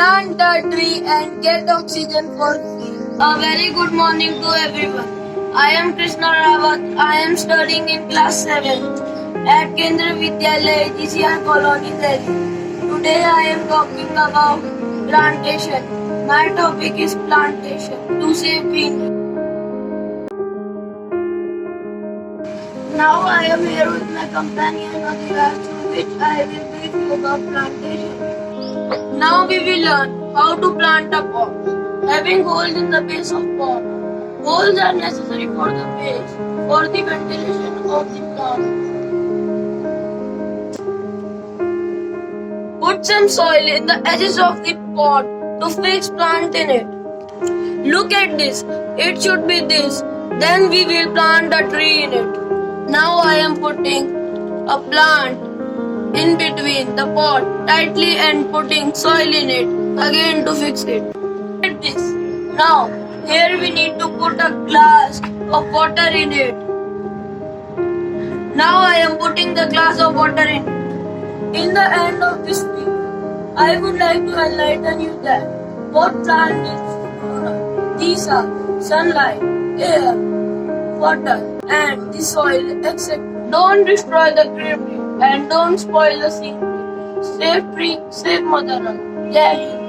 Plant the tree and get oxygen for free. A very good morning to everyone. I am Krishna Rawat. I am studying in class 7 at Kendriya Vidyalaya, GCR Colony, Delhi. Today I am talking about plantation. My topic is plantation to save greenery. Now I am here with my companion Adira, through which I will brief you about plantation. Now we will learn how to plant a pot. Having holes in the base of pot. Holes are necessary for the base, for the ventilation of the plant. Put some soil in the edges of the pot to fix plant in it. Look at this. It should be this. Then we will plant a tree in it. Now I am putting a plant in between the pot tightly and putting soil in it again to fix it. Look at this. Now here we need to put a glass of water in it. Now I am putting the glass of water in it. In the end of this video, I would like to enlighten you that what plant needs to grow. These are sunlight, air, water and the soil, etc. Don't destroy the greenery and don't spoil the scenery. Save tree, save Mother Earth. Jai Hind.